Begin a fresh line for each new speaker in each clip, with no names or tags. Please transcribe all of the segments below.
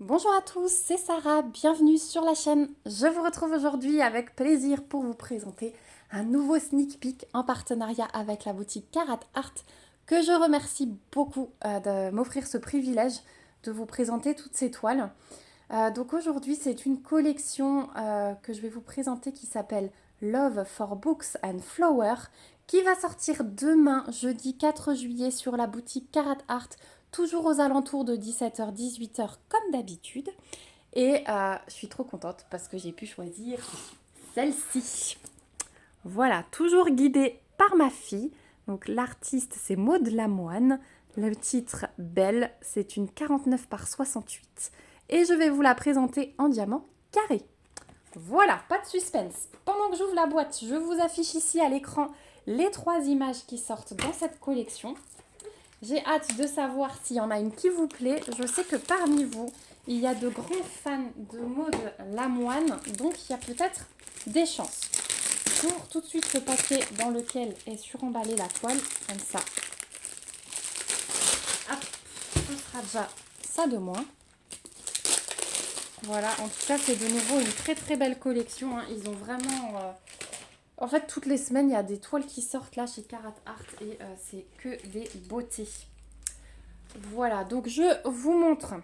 Bonjour à tous, c'est Sarah, bienvenue sur la chaîne. Je vous retrouve aujourd'hui avec plaisir pour vous présenter un nouveau sneak peek en partenariat avec la boutique Carat Art que je remercie beaucoup de m'offrir ce privilège de vous présenter toutes ces toiles. Donc aujourd'hui c'est une collection que je vais vous présenter qui s'appelle Love for Books and Flowers qui va sortir demain jeudi 4 juillet sur la boutique Carat Art, toujours aux alentours de 17h-18h comme d'habitude. Et je suis trop contente parce que j'ai pu choisir celle-ci. Voilà, toujours guidée par ma fille. Donc l'artiste c'est Maud Lamoine. Le titre Belle, c'est une 49 par 68. Et je vais vous la présenter en diamant carré. Voilà, pas de suspense. Pendant que j'ouvre la boîte, je vous affiche ici à l'écran les 3 images qui sortent dans cette collection. J'ai hâte de savoir s'il y en a une qui vous plaît. Je sais que parmi vous, il y a de grands fans de Maud Lamoine, donc il y a peut-être des chances. J'ouvre tout de suite le paquet dans lequel est suremballée la toile, comme ça. Hop, ce sera déjà ça de moins. Voilà, en tout cas, c'est de nouveau une très très belle collection. Ils ont vraiment... En fait, toutes les semaines, il y a des toiles qui sortent là chez Carat Art et c'est que des beautés. Voilà, donc je vous montre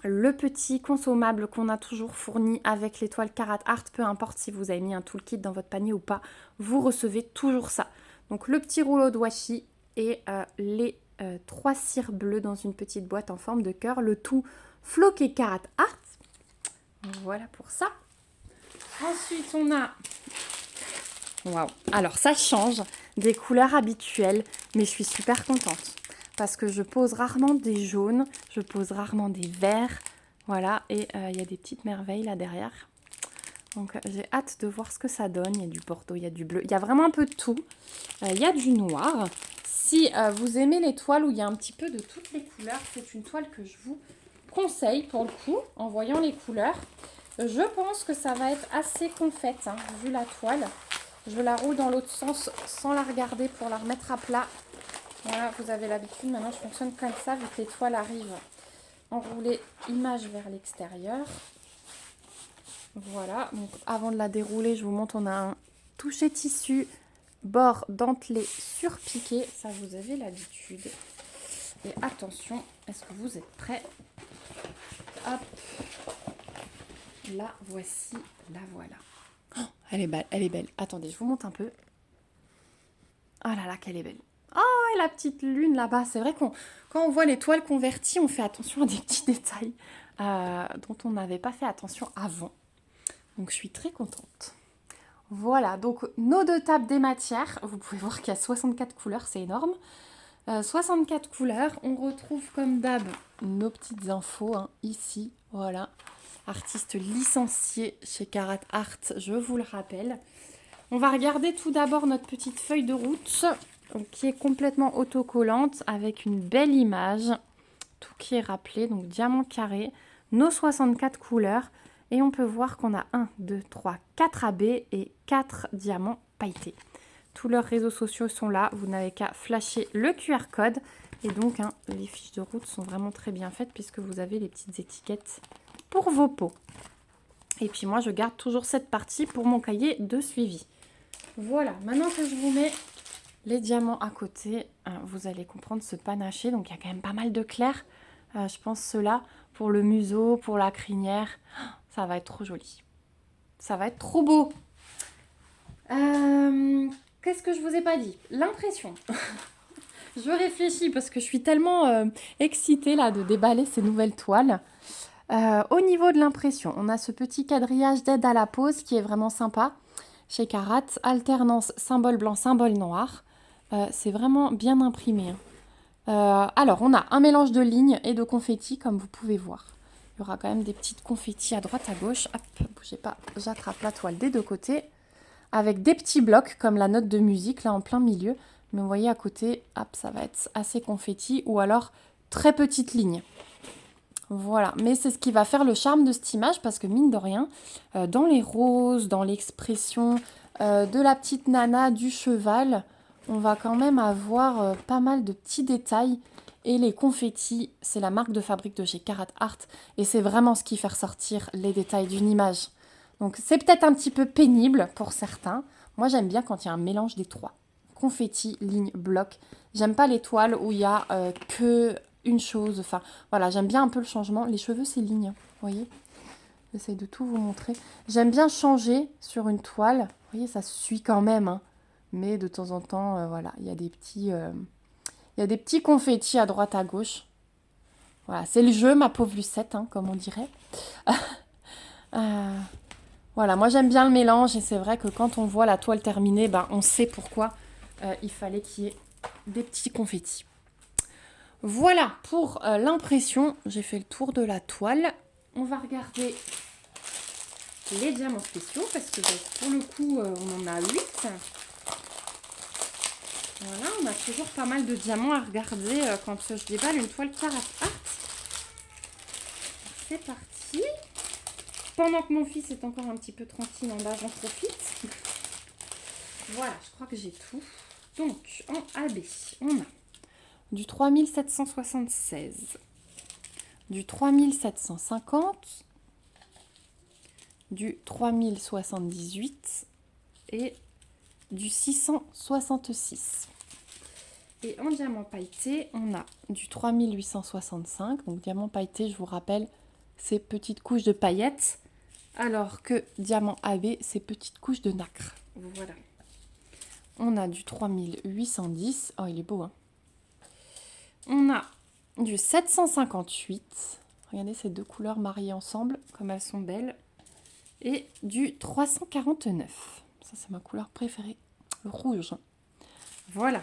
le petit consommable qu'on a toujours fourni avec les toiles Carat Art. Peu importe si vous avez mis un toolkit dans votre panier ou pas, vous recevez toujours ça. Donc le petit rouleau de washi et les 3 cires bleues dans une petite boîte en forme de cœur. Le tout floqué Carat Art. Voilà pour ça. Ensuite, on a... Waouh! Alors ça change des couleurs habituelles, mais je suis super contente parce que je pose rarement des jaunes, je pose rarement des verts, voilà, et il y a des petites merveilles là derrière. Donc j'ai hâte de voir ce que ça donne. Il y a du bordeaux, il y a du bleu, il y a vraiment un peu de tout. Il y a du noir. Si vous aimez les toiles où il y a un petit peu de toutes les couleurs, c'est une toile que je vous conseille pour le coup, en voyant les couleurs. Je pense que ça va être assez confette, vu la toile. Je la roule dans l'autre sens sans la regarder pour la remettre à plat. Voilà, vous avez l'habitude. Maintenant, je fonctionne comme ça vu que les toiles arrivent enroulées image vers l'extérieur. Voilà. Donc, avant de la dérouler, je vous montre, on a un toucher tissu, bord dentelé surpiqué. Ça, vous avez l'habitude. Et attention, est-ce que vous êtes prêts? Hop. La voici, la voilà. Oh, elle est belle, elle est belle. Attendez, je vous montre un peu. Oh là là, qu'elle est belle. Oh, et la petite lune là-bas. C'est vrai quand on voit les toiles converties, on fait attention à des petits détails dont on n'avait pas fait attention avant. Donc, je suis très contente. Voilà, donc nos 2 tables des matières. Vous pouvez voir qu'il y a 64 couleurs, c'est énorme. 64 couleurs. On retrouve comme d'hab nos petites infos ici. Voilà. Artiste licencié chez Carat Art, je vous le rappelle. On va regarder tout d'abord notre petite feuille de route qui est complètement autocollante avec une belle image, tout qui est rappelé, donc diamant carré, nos 64 couleurs et on peut voir qu'on a 1, 2, 3, 4 AB et 4 diamants pailletés. Tous leurs réseaux sociaux sont là, vous n'avez qu'à flasher le QR code et donc les fiches de route sont vraiment très bien faites puisque vous avez les petites étiquettes pour vos pots. Et puis moi je garde toujours cette partie pour mon cahier de suivi. Voilà, maintenant que je vous mets les diamants à côté, vous allez comprendre ce panaché. Donc il y a quand même pas mal de clairs. Je pense ceux-là pour le museau, pour la crinière. Ça va être trop joli. Ça va être trop beau. Qu'est-ce que je vous ai pas dit? L'impression. Je réfléchis parce que je suis tellement excitée là de déballer ces nouvelles toiles. Au niveau de l'impression, on a ce petit quadrillage d'aide à la pose qui est vraiment sympa. Chez Carat, alternance symbole blanc, symbole noir. C'est vraiment bien imprimé. Alors, on a un mélange de lignes et de confettis, comme vous pouvez voir. Il y aura quand même des petites confettis à droite, à gauche. Hop, bougez pas, j'attrape la toile des 2 côtés. Avec des petits blocs, comme la note de musique, là en plein milieu. Mais vous voyez à côté, hop, ça va être assez confetti ou alors très petites lignes. Voilà, mais c'est ce qui va faire le charme de cette image parce que mine de rien, dans les roses, dans l'expression de la petite nana, du cheval, on va quand même avoir pas mal de petits détails Et les confettis, c'est la marque de fabrique de chez Carat Art. Et c'est vraiment ce qui fait ressortir les détails d'une image. Donc c'est peut-être un petit peu pénible pour certains. Moi j'aime bien quand il y a un mélange des trois. Confetti, ligne, bloc. J'aime pas les toiles où il y a que une chose. Enfin voilà, j'aime bien un peu le changement. Les cheveux c'est ligne, vous voyez. J'essaie de tout vous montrer. J'aime bien changer sur une toile. Vous voyez, ça suit quand même. Hein. Mais de temps en temps, voilà, il y a des petits confettis à droite, à gauche. Voilà, c'est le jeu, ma pauvre Lucette, hein, comme on dirait. Voilà, moi j'aime bien le mélange et c'est vrai que quand on voit la toile terminée, ben, on sait pourquoi il fallait qu'il y ait des petits confettis. Voilà pour l'impression. J'ai fait le tour de la toile. On va regarder les diamants spéciaux parce que pour le coup, on en a 8. Voilà, on a toujours pas mal de diamants à regarder quand je déballe une toile Carat Art. C'est parti. Pendant que mon fils est encore un petit peu tranquille en bas, j'en profite. Voilà, je crois que j'ai tout. Donc, en AB, on a du 3776, du 3750, du 3078 et du 666. Et en diamant pailleté, on a du 3865. Donc, diamant pailleté, je vous rappelle, ces petites couches de paillettes. Alors que diamant AB, ces petites couches de nacre. Voilà. On a du 3810. Oh, il est beau, hein. On a du 758. Regardez ces deux couleurs mariées ensemble, comme elles sont belles. Et du 349. Ça, c'est ma couleur préférée. Le rouge. Voilà.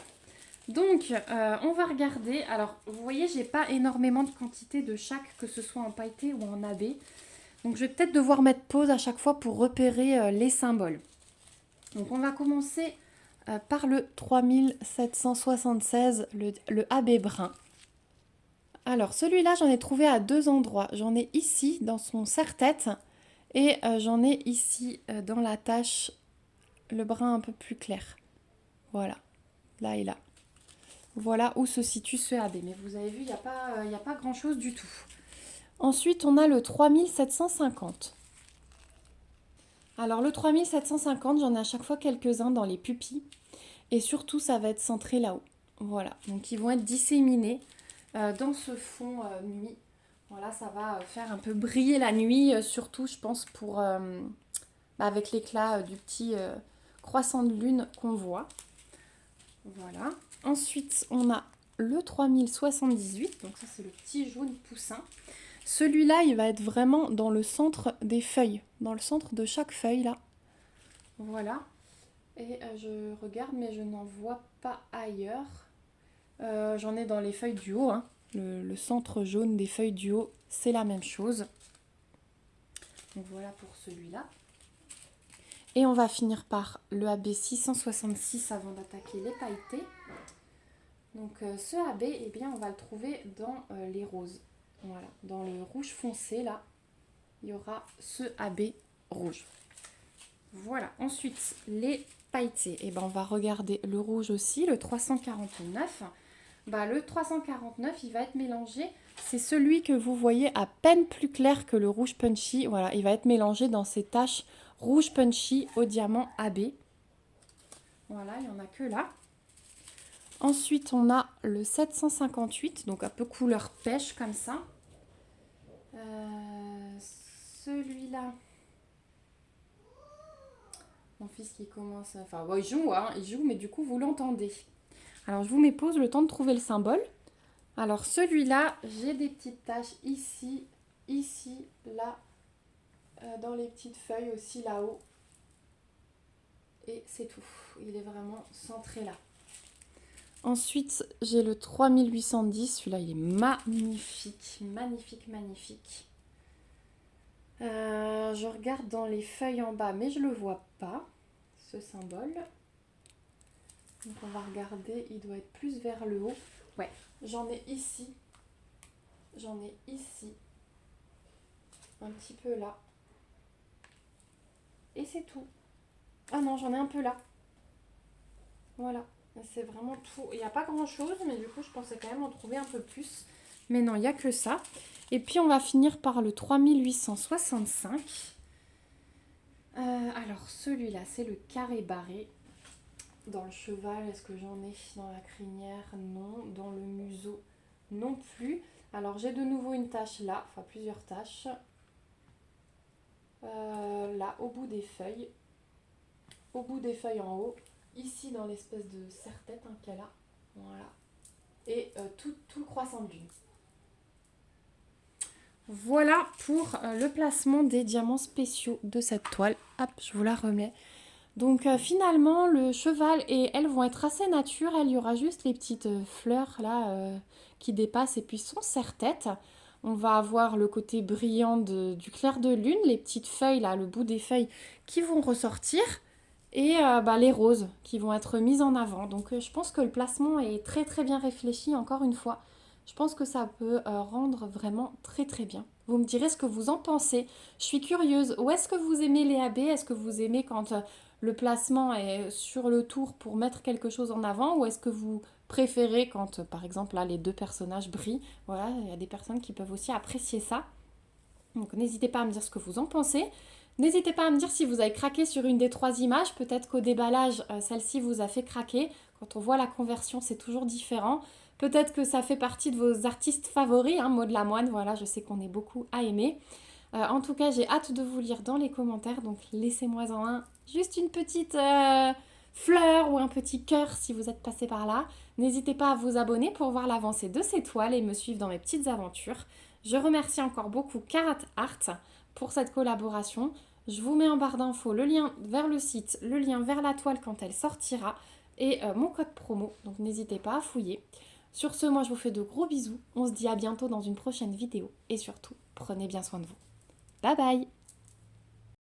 Donc, on va regarder. Alors, vous voyez, j'ai pas énormément de quantité de chaque, que ce soit en pailleté ou en AB. Donc, je vais peut-être devoir mettre pause à chaque fois pour repérer les symboles. Donc, on va commencer par le 3776, le AB brun. Alors, celui-là, j'en ai trouvé à deux endroits. J'en ai ici, dans son serre-tête, et j'en ai ici, dans la tache, le brun un peu plus clair. Voilà, là et là. Voilà où se situe ce AB. Mais vous avez vu, il n'y a pas grand-chose du tout. Ensuite, on a le 3750. Alors, le 3750, j'en ai à chaque fois quelques-uns dans les pupilles. Et surtout, ça va être centré là-haut. Voilà, donc ils vont être disséminés dans ce fond nuit. Voilà, ça va faire un peu briller la nuit, surtout, je pense, avec l'éclat du petit croissant de lune qu'on voit. Voilà. Ensuite, on a le 3078. Donc ça, c'est le petit jaune poussin. Celui-là, il va être vraiment dans le centre des feuilles. Dans le centre de chaque feuille, là. Voilà. Et je regarde, mais je n'en vois pas ailleurs. J'en ai dans les feuilles du haut. Hein. Le centre jaune des feuilles du haut, c'est la même chose. Donc voilà pour celui-là. Et on va finir par le AB 666 avant d'attaquer les pailletés. Donc ce AB, eh bien, on va le trouver dans les roses. Voilà, dans le rouge foncé, là, il y aura ce AB rouge. Voilà, ensuite, les pailletés. Eh ben, on va regarder le rouge aussi, le 349. Le 349, il va être mélangé. C'est celui que vous voyez à peine plus clair que le rouge punchy. Voilà, il va être mélangé dans ces taches rouge punchy au diamant AB. Voilà, il n'y en a que là. Ensuite, on a le 758, donc un peu couleur pêche comme ça. Celui-là, mon fils qui commence... Enfin, bon, il joue, mais du coup, vous l'entendez. Alors, je vous mets pause, le temps de trouver le symbole. Alors, celui-là, j'ai des petites taches ici, là, dans les petites feuilles aussi, là-haut. Et c'est tout. Il est vraiment centré là. Ensuite, j'ai le 3810. Celui-là, il est magnifique. Magnifique, magnifique. Je regarde dans les feuilles en bas, mais je ne le vois pas, ce symbole. Donc, on va regarder. Il doit être plus vers le haut. Ouais, j'en ai ici. J'en ai ici. Un petit peu là. Et c'est tout. Ah non, j'en ai un peu là. Voilà. C'est vraiment tout. Il n'y a pas grand chose, mais du coup, je pensais quand même en trouver un peu plus. Mais non, il n'y a que ça. Et puis, on va finir par le 3865. Alors, celui-là, c'est le carré barré. Dans le cheval, est-ce que j'en ai dans la crinière? Non. Dans le museau, non plus. Alors, j'ai de nouveau une tache là, enfin plusieurs taches. Là, au bout des feuilles. Au bout des feuilles en haut. Ici, dans l'espèce de serre-tête qu'il y a là. Voilà. Et tout le croissant de lune. Voilà pour le placement des diamants spéciaux de cette toile. Hop, je vous la remets. Donc finalement, le cheval et elle vont être assez naturelles. Il y aura juste les petites fleurs là qui dépassent et puis son serre-tête. On va avoir le côté brillant du clair de lune, les petites feuilles là, le bout des feuilles qui vont ressortir. Et les roses qui vont être mises en avant. Donc je pense que le placement est très très bien réfléchi encore une fois. Je pense que ça peut rendre vraiment très très bien. Vous me direz ce que vous en pensez. Je suis curieuse. Où est-ce que vous aimez les AB? Est-ce que vous aimez quand le placement est sur le tour pour mettre quelque chose en avant? Ou est-ce que vous préférez quand par exemple là les deux personnages brillent? Voilà, il y a des personnes qui peuvent aussi apprécier ça. Donc n'hésitez pas à me dire ce que vous en pensez. N'hésitez pas à me dire si vous avez craqué sur une des trois images. Peut-être qu'au déballage, celle-ci vous a fait craquer. Quand on voit la conversion, c'est toujours différent. Peut-être que ça fait partie de vos artistes favoris, Maud Lamoine. Voilà, je sais qu'on est beaucoup à aimer. En tout cas, j'ai hâte de vous lire dans les commentaires. Donc laissez-moi en un. Juste une petite fleur ou un petit cœur si vous êtes passé par là. N'hésitez pas à vous abonner pour voir l'avancée de ces toiles et me suivre dans mes petites aventures. Je remercie encore beaucoup Carat Art pour cette collaboration. Je vous mets en barre d'infos le lien vers le site, le lien vers la toile quand elle sortira et mon code promo. Donc n'hésitez pas à fouiller. Sur ce, moi je vous fais de gros bisous. On se dit à bientôt dans une prochaine vidéo et surtout, prenez bien soin de vous. Bye bye!